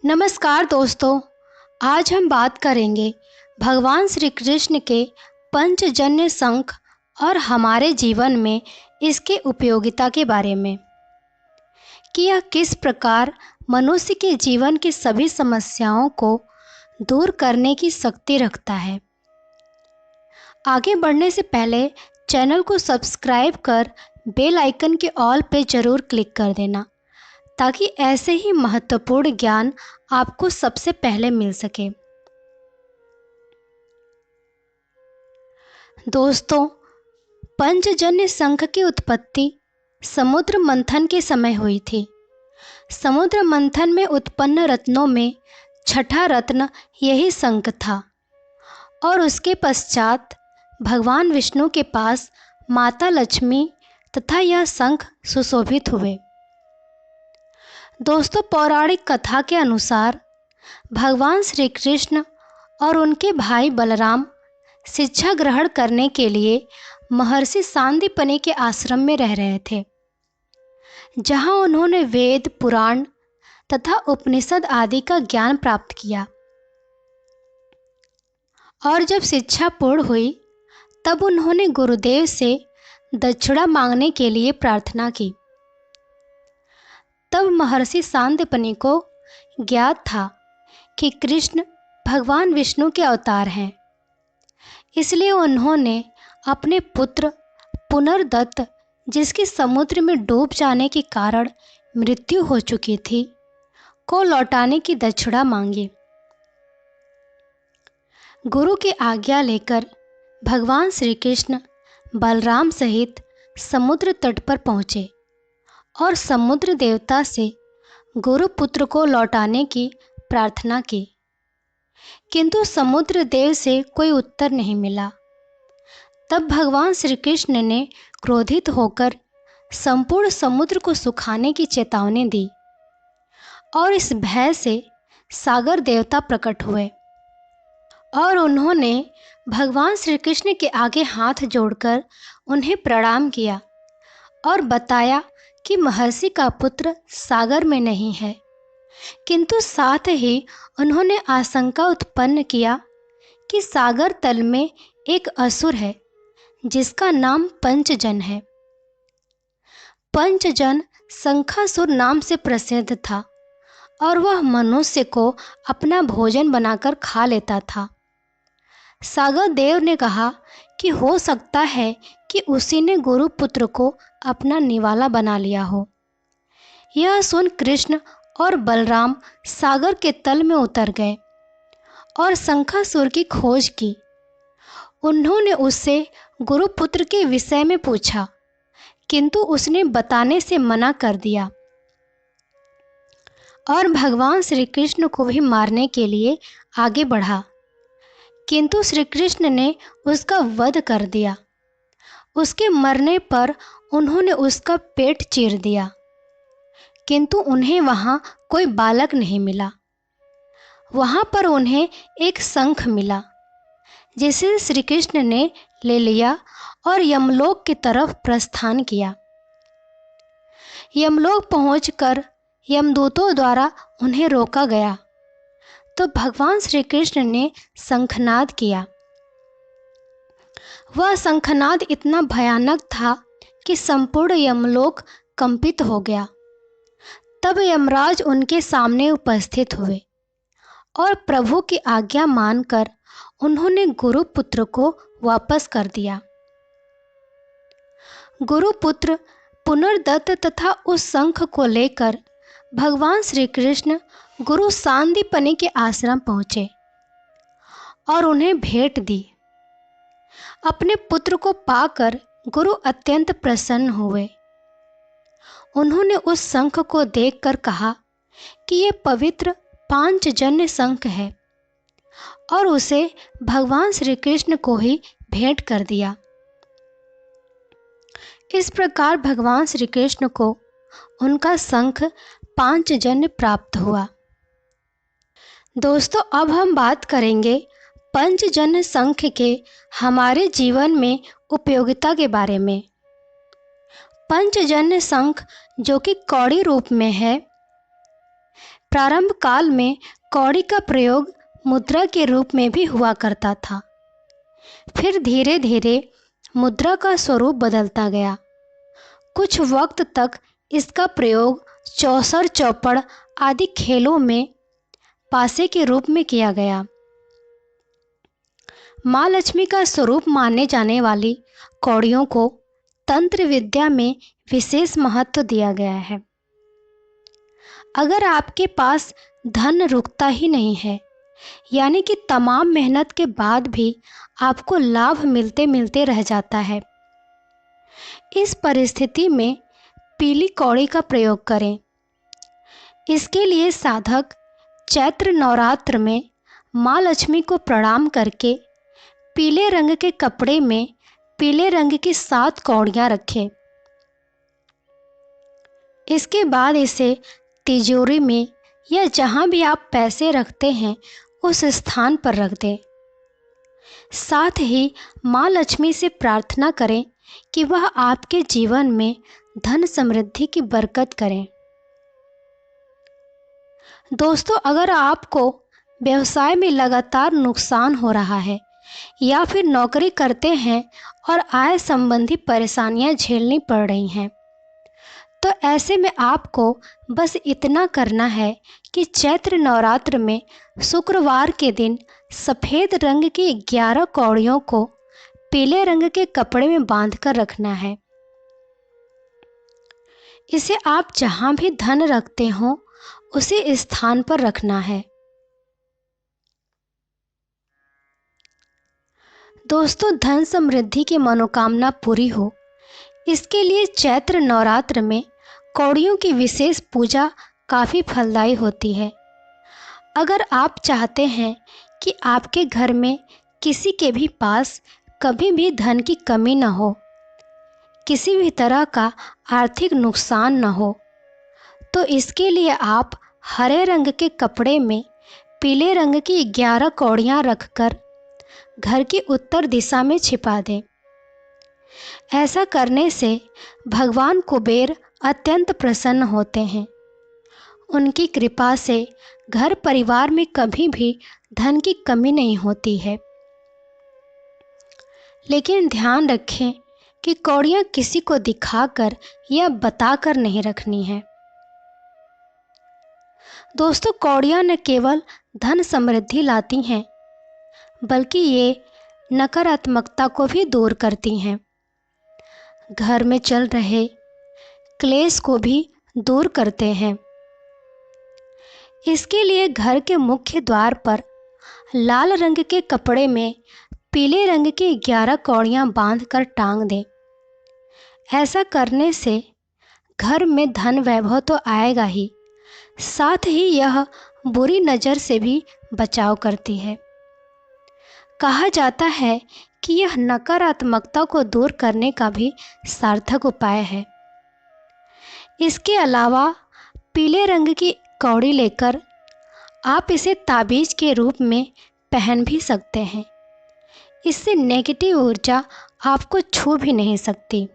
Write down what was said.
नमस्कार दोस्तों। आज हम बात करेंगे भगवान श्री कृष्ण के पंचजन्य शंख और हमारे जीवन में इसके उपयोगिता के बारे में कि यह किस प्रकार मनुष्य के जीवन की सभी समस्याओं को दूर करने की शक्ति रखता है। आगे बढ़ने से पहले चैनल को सब्सक्राइब कर बेल आइकन के ऑल पे ज़रूर क्लिक कर देना ताकि ऐसे ही महत्वपूर्ण ज्ञान आपको सबसे पहले मिल सके। दोस्तों, पंचजन्य शंख की उत्पत्ति समुद्र मंथन के समय हुई थी। समुद्र मंथन में उत्पन्न रत्नों में छठा रत्न यही शंख था और उसके पश्चात भगवान विष्णु के पास माता लक्ष्मी तथा यह शंख सुशोभित हुए। दोस्तों, पौराणिक कथा के अनुसार भगवान श्री कृष्ण और उनके भाई बलराम शिक्षा ग्रहण करने के लिए महर्षि सांदीपनि के आश्रम में रह रहे थे, जहां उन्होंने वेद, पुराण तथा उपनिषद आदि का ज्ञान प्राप्त किया। और जब शिक्षा पूर्ण हुई तब उन्होंने गुरुदेव से दक्षिणा मांगने के लिए प्रार्थना की। तब महर्षि सांदीपनि को ज्ञात था कि कृष्ण भगवान विष्णु के अवतार हैं, इसलिए उन्होंने अपने पुत्र पुनर्दत्त, जिसकी समुद्र में डूब जाने के कारण मृत्यु हो चुकी थी, को लौटाने की दक्षिणा मांगी। गुरु की आज्ञा लेकर भगवान श्री कृष्ण बलराम सहित समुद्र तट पर पहुँचे और समुद्र देवता से गुरुपुत्र को लौटाने की प्रार्थना की, किंतु समुद्र देव से कोई उत्तर नहीं मिला। तब भगवान श्री कृष्ण ने क्रोधित होकर संपूर्ण समुद्र को सुखाने की चेतावनी दी और इस भय से सागर देवता प्रकट हुए और उन्होंने भगवान श्री कृष्ण के आगे हाथ जोड़कर उन्हें प्रणाम किया और बताया कि महर्षि का पुत्र सागर में नहीं है, किंतु साथ ही उन्होंने आशंका उत्पन्न किया कि सागर तल में एक असुर है जिसका नाम पंचजन है। पंचजन शंखासुर नाम से प्रसिद्ध था और वह मनुष्य को अपना भोजन बनाकर खा लेता था। सागर देव ने कहा कि हो सकता है कि उसी ने गुरुपुत्र को अपना निवाला बना लिया हो। यह सुन कृष्ण और बलराम सागर के तल में उतर गए और शंखासुर की खोज की। उन्होंने उससे गुरुपुत्र के विषय में पूछा, किंतु उसने बताने से मना कर दिया और भगवान श्री कृष्ण को भी मारने के लिए आगे बढ़ा, किंतु श्री कृष्ण ने उसका वध कर दिया। उसके मरने पर उन्होंने उसका पेट चीर दिया, किंतु उन्हें वहाँ कोई बालक नहीं मिला। वहाँ पर उन्हें एक शंख मिला, जिसे श्री कृष्ण ने ले लिया और यमलोक की तरफ प्रस्थान किया। यमलोक पहुंचकर यमदूतों द्वारा उन्हें रोका गया, तो भगवान श्री कृष्ण ने शंखनाद किया। वह शंखनाद इतना भयानक था कि संपूर्ण यमलोक कंपित हो गया। तब यमराज उनके सामने उपस्थित हुए और प्रभु की आज्ञा मानकर उन्होंने गुरुपुत्र को वापस कर दिया। गुरुपुत्र पुनर्दत्त तथा उस शंख को लेकर भगवान श्री कृष्ण गुरु सांदीपनि के आश्रम पहुँचे और उन्हें भेंट दी। अपने पुत्र को पाकर गुरु अत्यंत प्रसन्न हुए। उन्होंने उस शंख को देखकर कहा कि ये पवित्र पांचजन्य शंख है और उसे भगवान श्री कृष्ण को ही भेंट कर दिया। इस प्रकार भगवान श्री कृष्ण को उनका शंख पांचजन्य प्राप्त हुआ। दोस्तों, अब हम बात करेंगे पंचजन्य शंख के हमारे जीवन में उपयोगिता के बारे में। पंचजन्य शंख जो कि कौड़ी रूप में है, प्रारंभ काल में कौड़ी का प्रयोग मुद्रा के रूप में भी हुआ करता था। फिर धीरे धीरे मुद्रा का स्वरूप बदलता गया। कुछ वक्त तक इसका प्रयोग चौसर चौपड़ आदि खेलों में पासे के रूप में किया गया। माँ लक्ष्मी का स्वरूप माने जाने वाली कौड़ियों को तंत्र विद्या में विशेष महत्व दिया गया है। अगर आपके पास धन रुकता ही नहीं है, यानी कि तमाम मेहनत के बाद भी आपको लाभ मिलते मिलते रह जाता है, इस परिस्थिति में पीली कौड़ी का प्रयोग करें। इसके लिए साधक चैत्र नवरात्र में माँ लक्ष्मी को प्रणाम करके पीले रंग के कपड़े में पीले रंग की 7 कौड़ियाँ रखें। इसके बाद इसे तिजोरी में या जहाँ भी आप पैसे रखते हैं उस स्थान पर रख दें। साथ ही माँ लक्ष्मी से प्रार्थना करें कि वह आपके जीवन में धन समृद्धि की बरकत करें। दोस्तों, अगर आपको व्यवसाय में लगातार नुकसान हो रहा है या फिर नौकरी करते हैं और आय संबंधी परेशानियां झेलनी पड़ रही हैं, तो ऐसे में आपको बस इतना करना है कि चैत्र नवरात्र में शुक्रवार के दिन सफ़ेद रंग की 11 कौड़ियों को पीले रंग के कपड़े में बांधकर रखना है। इसे आप जहाँ भी धन रखते हो उसी स्थान पर रखना है। दोस्तों, धन समृद्धि की मनोकामना पूरी हो, इसके लिए चैत्र नवरात्र में कौड़ियों की विशेष पूजा काफ़ी फलदायी होती है। अगर आप चाहते हैं कि आपके घर में किसी के भी पास कभी भी धन की कमी न हो, किसी भी तरह का आर्थिक नुकसान न हो, तो इसके लिए आप हरे रंग के कपड़े में पीले रंग की 11 कौड़ियाँ रखकर घर की उत्तर दिशा में छिपा दें। ऐसा करने से भगवान कुबेर अत्यंत प्रसन्न होते हैं। उनकी कृपा से घर परिवार में कभी भी धन की कमी नहीं होती है। लेकिन ध्यान रखें कि कौड़ियाँ किसी को दिखाकर या बताकर नहीं रखनी है। दोस्तों, कौड़ियाँ न केवल धन समृद्धि लाती हैं, बल्कि ये नकारात्मकता को भी दूर करती हैं। घर में चल रहे क्लेश को भी दूर करते हैं। इसके लिए घर के मुख्य द्वार पर लाल रंग के कपड़े में पीले रंग की 11 कौड़ियाँ बांधकर टांग दें। ऐसा करने से घर में धन वैभव तो आएगा ही, साथ ही यह बुरी नज़र से भी बचाव करती है। कहा जाता है कि यह नकारात्मकता को दूर करने का भी सार्थक उपाय है। इसके अलावा पीले रंग की कौड़ी लेकर आप इसे ताबीज़ के रूप में पहन भी सकते हैं। इससे नेगेटिव ऊर्जा आपको छू भी नहीं सकती।